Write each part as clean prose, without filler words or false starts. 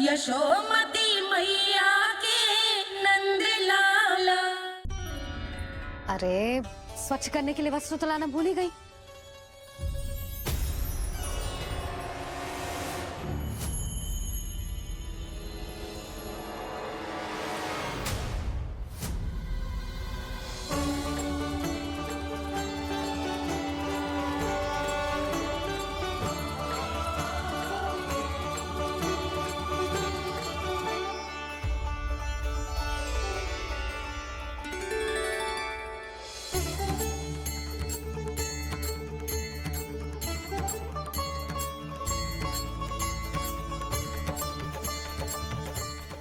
यशोमती मैया के नंद लाला। अरे स्वच्छ करने के लिए वस्त्र तो लाना भूल ही गई।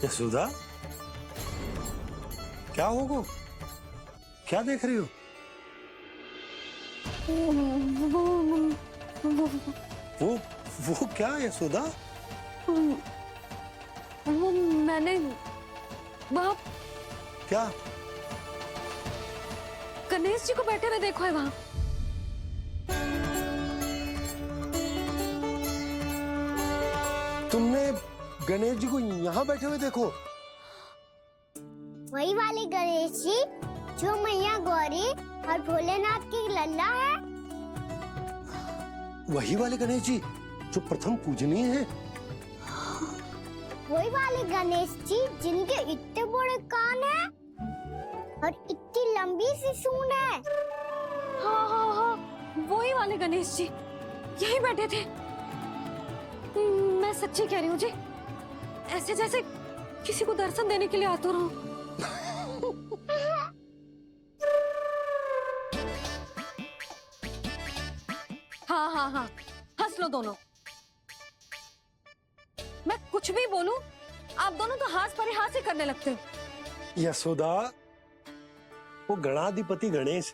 यशोदा, क्या होगा? क्या देख रही हो? वो क्या यशोदा? वो मैंने वहाँ क्या? गणेश जी को बैठे हुए देखो है वहाँ। तुमने गणेश जी को यहाँ बैठे हुए देखो? वही वाले गणेश जी जो मैया गौरी और भोलेनाथ की लल्ला है। वही वाले गणेश जी जो प्रथम पूजनीय है। वही वाले गणेश जी जिनके इतने बड़े कान हैं और इतनी लंबी सी सूंड है। हाँ हाँ हाँ, वही वाले गणेश जी यही बैठे थे। मैं सच्ची कह रही हूँ जी, ऐसे जैसे किसी को दर्शन देने के लिए आतुर हूँ। हाँ हाँ हाँ, हंस लो दोनों। मैं कुछ भी बोलूं, आप दोनों तो हाथ परिहास ही करने लगते हो। यशोदा, वो गणाधिपति गणेश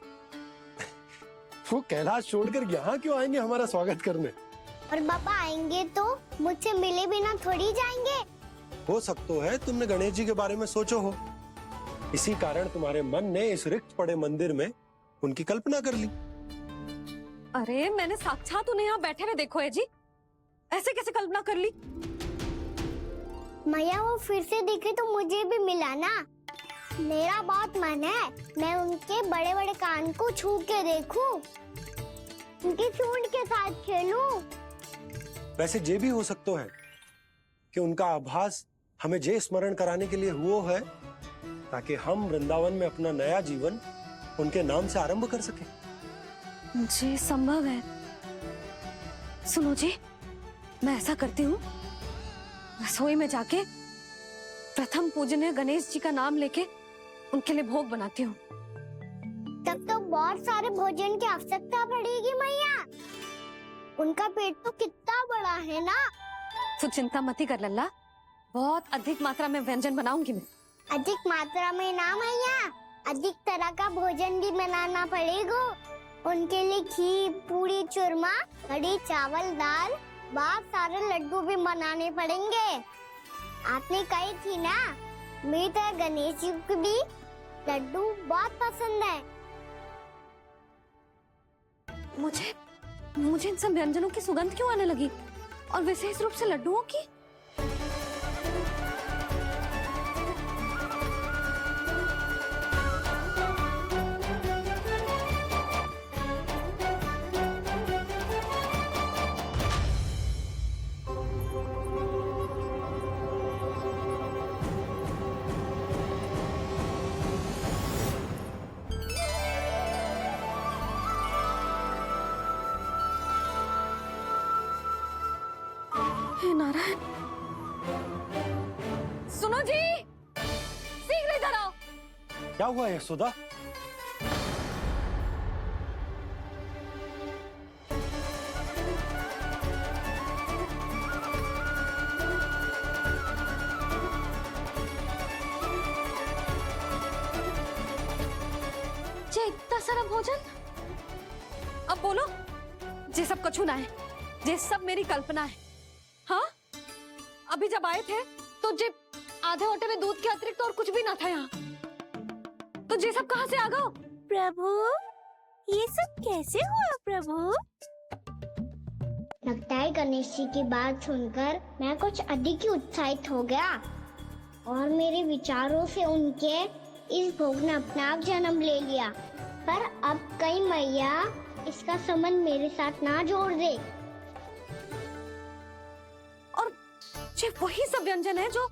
वो कैलाश छोड़कर यहाँ क्यों आएंगे हमारा स्वागत करने? और पापा आएंगे तो मुझसे मिले बिना थोड़ी जाएंगे। हो सकता है तुमने गणेश जी के बारे में सोचो हो, इसी कारण तुम्हारे मन ने इस रिक्त पड़े मंदिर में उनकी कल्पना कर ली। अरे मैंने साक्षात उन्हें यहाँ बैठे हुए देखो है जी, ऐसे कैसे कल्पना कर ली? मैया वो फिर से दिखे तो मुझे भी मिला ना। मेरा बहुत मन है मैं उनके बड़े बड़े कान को छू के देखूं, उनकी सूंड के साथ खेलूं। वैसे ये भी हो सकता है कि उनका आभास हमें जे स्मरण कराने के लिए हुआ है ताकि हम वृंदावन में अपना नया जीवन उनके नाम से आरंभ कर सके। जी संभव है। सुनो जी, मैं ऐसा करती हूँ, रसोई में जाके प्रथम पूजनीय गणेश जी का नाम लेके उनके लिए भोग बनाती हूँ। तब तो बहुत सारे भोजन की आवश्यकता पड़ेगी मैया। उनका पेट तो कितना बड़ा है ना। तू चिंता मत ही कर लल्ला, बहुत अधिक मात्रा में व्यंजन बनाऊंगी मैं। अधिक मात्रा में ना मैया, अधिक तरह का भोजन भी बनाना पड़ेगा। उनके लिए खीर, पूरी, चूरमा, कढ़ी, चावल, दाल, बहुत सारे लड्डू भी बनाने पड़ेंगे। आपने कही थी ना, मेरी तरह गणेश जी को भी लड्डू बहुत पसंद है। मुझे इन सब व्यंजनों की सुगंध क्यों आने लगी, और विशेष रूप से लड्डुओं की? हे नारायण, सुनो जी, शीघ्र इधर आओ। क्या हुआ यशोदा? जे इतना सारा भोजन, अब बोलो, जे सब कछु ना है, जे सब मेरी कल्पना है। हाँ, अभी जब आए थे तो जे आधे ओटे में दूध के अतिरिक्त और कुछ भी ना था यहाँ, तो जे सब कहाँ से आ गए? प्रभु, ये सब कैसे हुआ प्रभु? लगता है गणेश जी की बात सुनकर मैं कुछ अधिक ही उत्साहित हो गया और मेरे विचारों से उनके इस भोग ने अपने आप जन्म ले लिया। पर अब कहीं मैया इसका संबंध मेरे साथ ना जोड़ दे। और ये वही सब व्यंजन है जो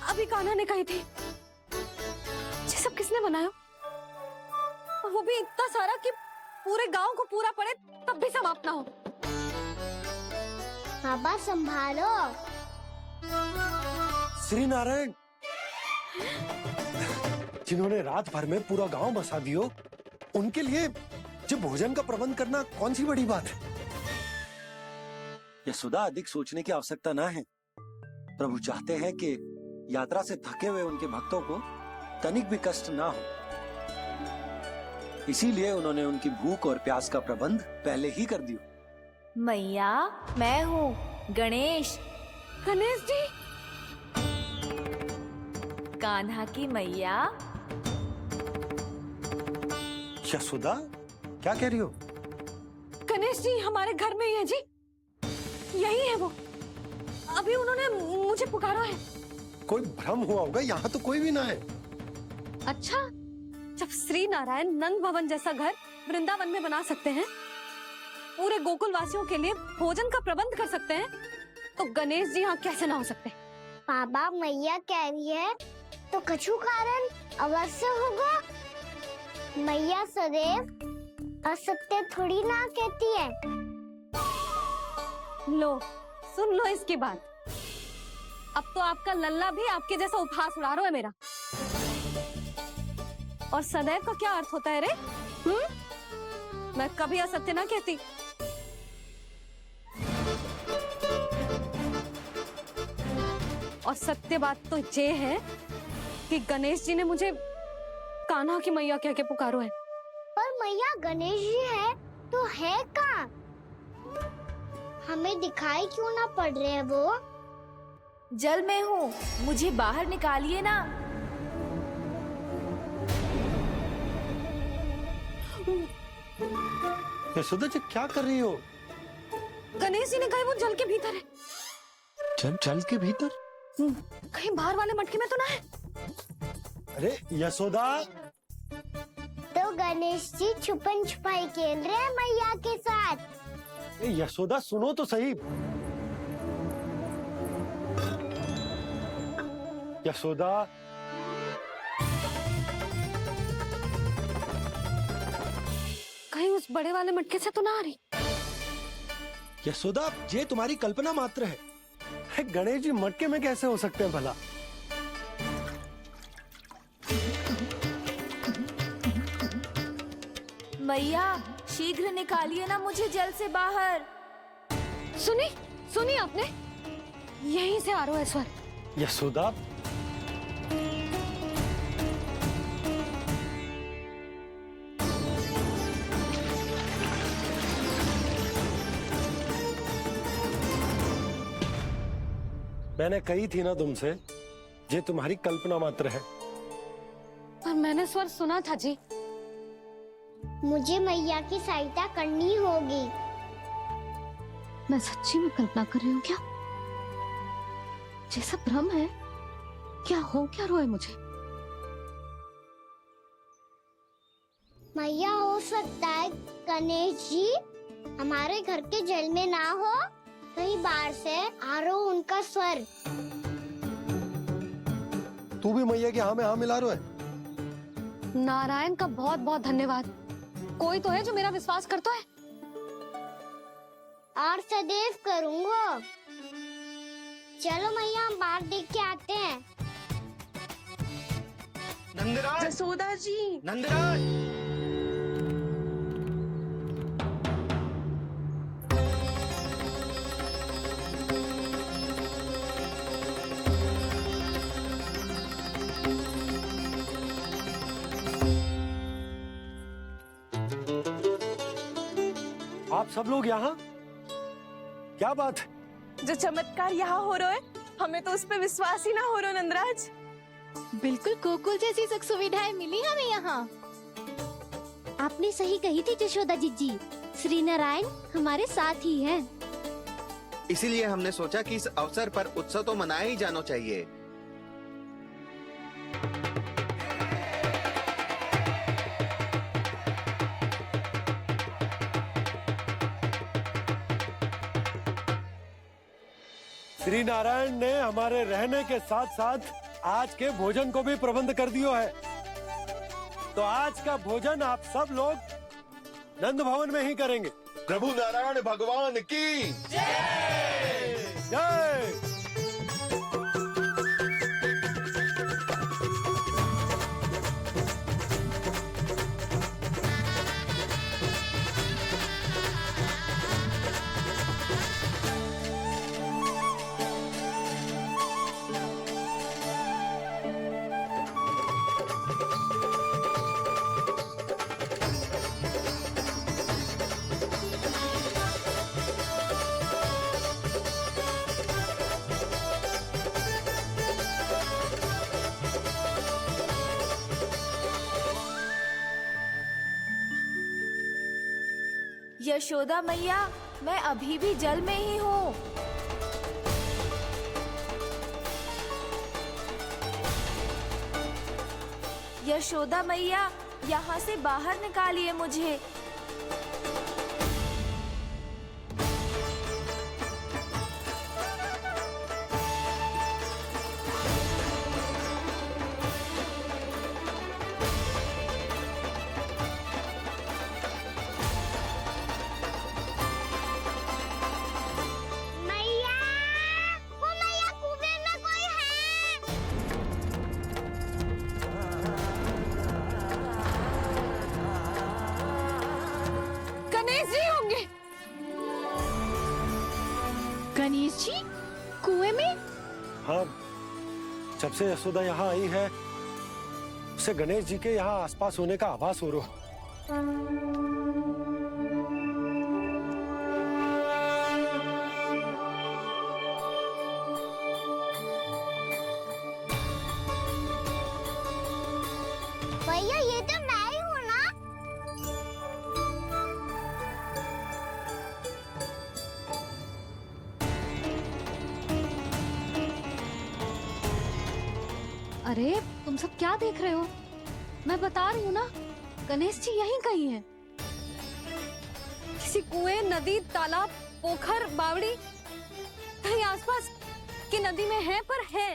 अभी कान्हा ने कही थी। ये सब किसने बनाया? और वो भी इतना सारा कि पूरे गांव को पूरा पड़े तब भी समाप्त ना हो। बाबा संभालो। श्री नारायण, जिन्होंने रात भर में पूरा गांव बसा दियो, उनके लिए जो भोजन का प्रबंध करना कौन सी बड़ी बात है। यशोदा, अधिक सोचने की आवश्यकता ना है। प्रभु चाहते हैं कि यात्रा से थके हुए उनके भक्तों को तनिक भी कष्ट ना हो, इसीलिए उन्होंने उनकी भूख और प्यास का प्रबंध पहले ही कर दिया। मैया, मैं हूँ गणेश। गणेश जी, कान्हा की मैया। यशोदा, क्या कह रही हो? गणेश जी हमारे घर में ही है जी, यही है वो। अभी उन्होंने मुझे पुकारा है। कोई भ्रम हुआ होगा, यहाँ तो कोई भी ना है। अच्छा, जब श्री नारायण नंद भवन जैसा घर वृंदावन में बना सकते हैं, पूरे गोकुल वासियों के लिए भोजन का प्रबंध कर सकते हैं, तो गणेश जी यहाँ कैसे ना हो सकते? बाबा, मैया कह रही है तो कछु कारण अवश्य होगा। मैया सदैव असत्य थोड़ी ना कहती है। लो, सुन लो इसकी बात। अब तो आपका लल्ला भी आपके जैसा उपहास उड़ा रहा है मेरा। और सदैव का क्या अर्थ होता है रे? मैं कभी असत्य ना कहती। और सत्य बात तो ये है कि गणेश जी ने मुझे कान्हा की मैया कह के पुकारो है। पर मैया, गणेश जी है तो है कहाँ? हमें दिखाई क्यों ना पड़ रहे हैं वो? जल में हूँ, मुझे बाहर निकालिए ना। यशोदा जी, क्या कर रही हो? गणेश जी ने कहा वो जल के भीतर है। जल के भीतर? कहीं बाहर वाले मटके में तो ना है? अरे यशोदा! तो गणेश जी छुपन छुपाई खेल रहे हैं मैया के साथ। यशोदा, सुनो तो सही। यशोदा, कहीं उस बड़े वाले मटके से तो ना आ रही? यशोदा, ये तुम्हारी कल्पना मात्र है। गणेश जी मटके में कैसे हो सकते हैं भला? मैया, शीघ्र निकालिए ना मुझे जल से बाहर। सुनी आपने? यहीं से आ रहा है स्वर। यशोदा, मैंने कही थी ना तुमसे, ये तुम्हारी कल्पना मात्र है। पर मैंने स्वर सुना था जी। मुझे मैया की सहायता करनी होगी। मैं सच्ची में कल्पना कर रही हूँ क्या? जैसा भ्रम है, क्या हो क्या रहा है मुझे? मैया, हो सकता है गणेश जी हमारे घर के जल में ना हो, कहीं बाहर से आ रहा हो उनका स्वर। तू भी मैया के हाँ में हाँ मिला रहा है। नारायण का बहुत बहुत धन्यवाद। कोई तो है जो मेरा विश्वास करता है। और सदैव करूँगा। चलो मैया, हम बाहर देख के आते हैं। नंदराज! जसोदा जी। नंदराज! आप सब लोग यहाँ? क्या बात है? जो चमत्कार यहाँ हो रहा है, हमें तो उस पे विश्वास ही ना हो रहा नंदराज। बिल्कुल गोकुल जैसी सुख सुविधाएं मिली हमें यहाँ। आपने सही कही थी यशोदा जी। श्री नारायण हमारे साथ ही हैं। इसीलिए हमने सोचा कि इस अवसर पर उत्सव तो मनाया ही जाना चाहिए। श्री नारायण ने हमारे रहने के साथ साथ आज के भोजन को भी प्रबंध कर दियो है। तो आज का भोजन आप सब लोग नंद भवन में ही करेंगे। प्रभु नारायण भगवान की जय। यशोदा मैया, मैं अभी भी जल में ही हूँ। यशोदा मैया, यहाँ से बाहर निकालिए मुझे। मैया, वो मैया कुएं में कोई है। गणेश जी होंगे। गणेश जी कुएं में? हाँ, जब से यशोदा यहाँ आई है उसे गणेश जी के यहाँ आसपास होने का आभास हो रहा है। भैया ये तो मैं ही हूँ ना। अरे तुम सब क्या देख रहे हो? मैं बता रही हूँ ना, गणेश जी यहीं कहीं हैं। किसी कुएं, नदी, तालाब, पोखर, बावड़ी कहीं आसपास की नदी में है, पर है।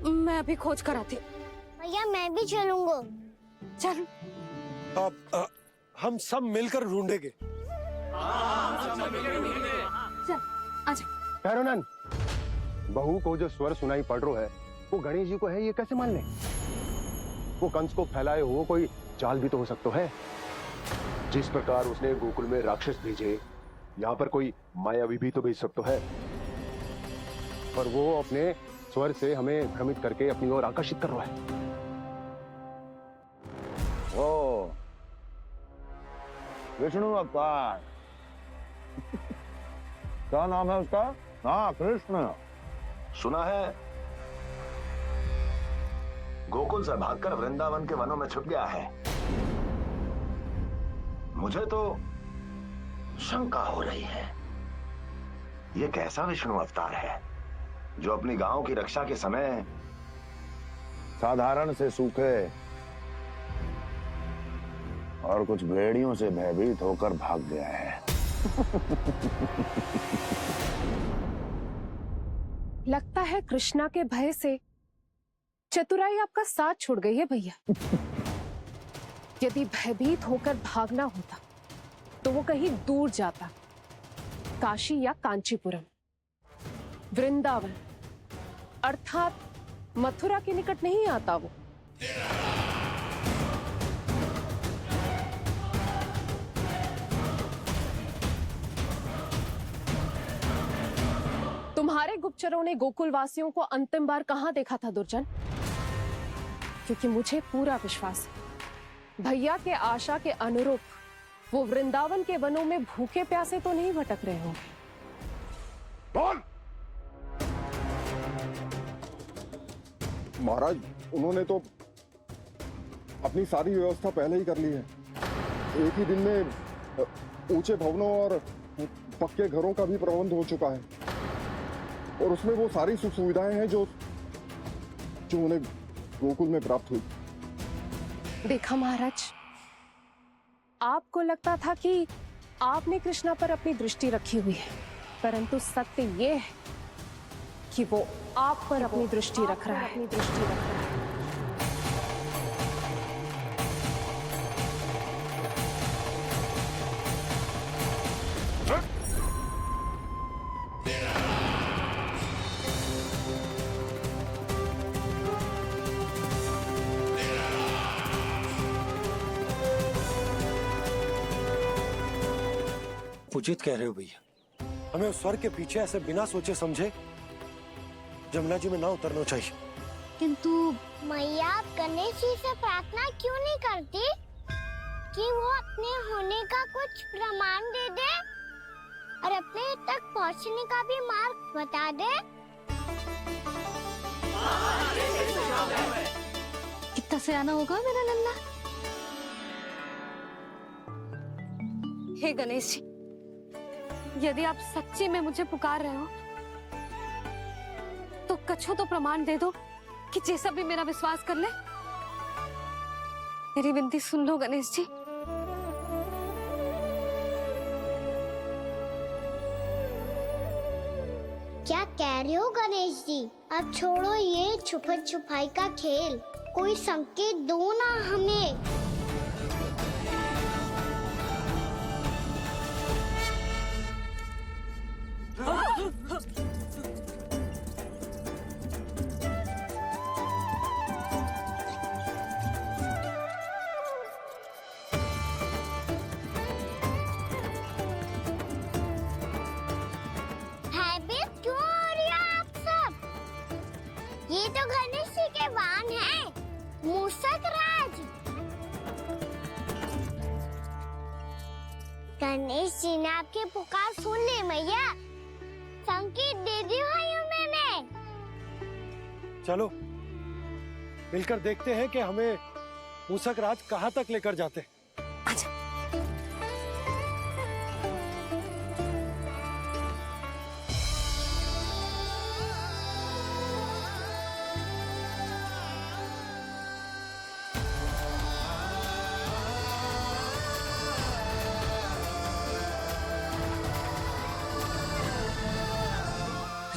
मैं अभी खोज कर आती हूँ। भैया मैं भी चलूंगा। चल। अब हम सब मिलकर ढूंढेंगे। चल आजा। पैरोनन, बहू को जो स्वर सुनाई पड़ रहा है वो गणेश जी को है, ये कैसे मान ले? वो कंस को फैलाए हुए कोई चाल भी तो हो सकता है। जिस प्रकार उसने गोकुल में राक्षस भेजे, यहाँ पर कोई मायावी भी तो भेज सकता है। पर वो अपने स्वर से हमें भ्रमित करके अपनी ओर आकर्षित कर रहा है। ओ, विष्णु अवतार। क्या नाम है उसका? हाँ, कृष्ण। सुना है गोकुल से भागकर वृंदावन के वनों में छुप गया है। मुझे तो शंका हो रही है, ये कैसा विष्णु अवतार है जो अपनी गांव की रक्षा के समय साधारण से सूखे और कुछ भेड़ियों से भयभीत होकर भाग गया है। लगता है कृष्णा के भय से चतुराई आपका साथ छोड़ गई है भैया। यदि भयभीत होकर भागना होता तो वो कहीं दूर जाता, काशी या कांचीपुरम, वृंदावन अर्थात मथुरा के निकट नहीं आता वो। तुम्हारे गुप्तचरों ने गोकुल वासियों को अंतिम बार कहां देखा था दुर्जन? क्योंकि मुझे पूरा विश्वास है भैया के आशा के अनुरूप वो वृंदावन के वनों में भूखे प्यासे तो नहीं भटक रहे होंगे। बोल! महाराज, उन्होंने तो अपनी सारी व्यवस्था पहले ही कर ली है। एक ही दिन में ऊंचे भवनों और पक्के घरों का भी प्रबंध हो चुका है और उसमें वो सारी सुख सुविधाएं हैं जो उन्हें गोकुल में प्राप्त हुई। देखा महाराज, आपको लगता था कि आपने कृष्णा पर अपनी दृष्टि रखी हुई है, परंतु सत्य ये है कि वो आप पर अपनी दृष्टि रख रहा है। उचित कह रहे हो भैया, हमें उस स्वर्ग के पीछे ऐसे बिना सोचे समझे जमुना जी में ना उतरना चाहिए। किंतु मैया, आप गणेश जी से प्रार्थना क्यों नहीं करती कि वो अपने होने का कुछ प्रमाण दे दे और अपने तक पहुंचने का भी मार्ग बता दे? कितना सयाना होगा मेरा लल्ला। हे गणेश जी, यदि आप सच्ची में मुझे पुकार रहे हो तो कछु तो प्रमाण दे दो कि जैसा भी मेरा विश्वास कर ले। मेरी विनती सुन लो गणेश जी। क्या कह रहे हो गणेश जी? अब छोड़ो ये छुपन छुपाई का खेल, कोई संकेत दो ना हमें। भयभीत क्यों हो रही हो आप सब? ये तो गणेश जी के वाहन हैं, मूषक राज। गणेश जी ने आपकी पुकार सुन ली मैया, संकेत दे दी है मैंने। चलो मिलकर देखते हैं कि हमें मूषक राज कहाँ तक लेकर जाते हैं।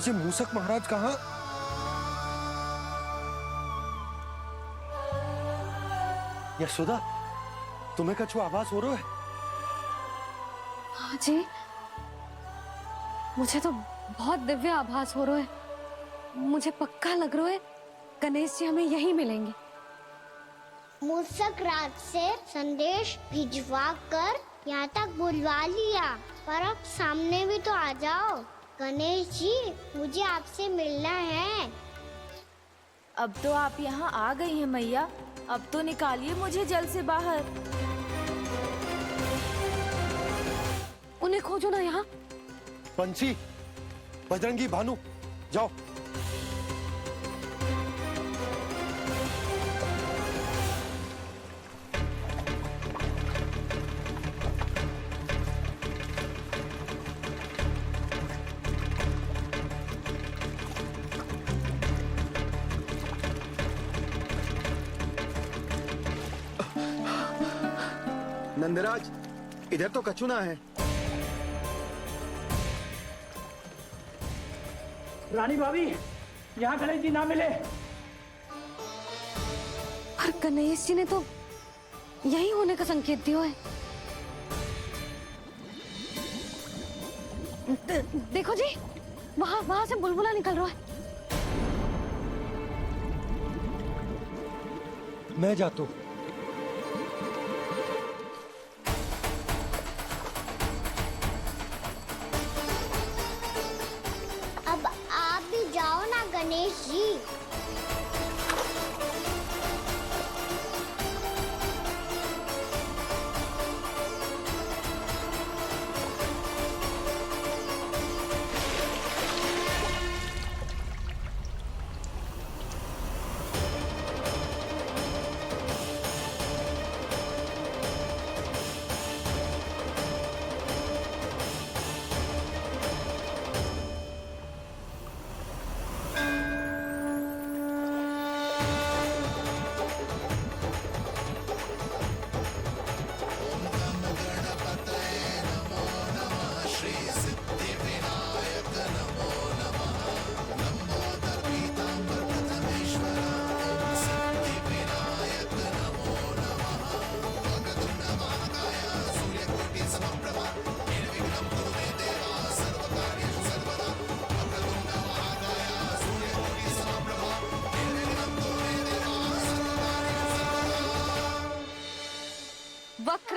ये मूषक महाराज कहाँ? यशोदा, तुम्हें कछु आभास हो रहा है? हाँ जी, मुझे तो बहुत दिव्य आभास हो रहा है। मुझे पक्का लग रहा है गणेश जी हमें यहीं मिलेंगे। मूषक राज से संदेश भिजवा कर यहाँ तक बुलवा लिया, पर अब सामने भी तो आ जाओ। गणेश जी, मुझे आपसे मिलना है। अब तो आप यहाँ आ गई हैं मैया, अब तो निकालिए मुझे जल से बाहर। उन्हें खोजो ना यहाँ। पंछी, बजरंगी, भानु, जाओ। नंदराज, इधर तो कछुना है। रानी भाभी, यहाँ गणेश जी ना मिले। पर गणेश जी ने तो यही होने का संकेत दिया है। देखो जी, वहां से बुलबुला निकल रहा है। मैं जाता हूँ। अब आप भी जाओ ना गणेश जी।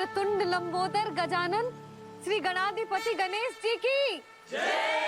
वक्रतुंड लंबोदर गजानन श्री गणाधिपति गणेश जी की जय।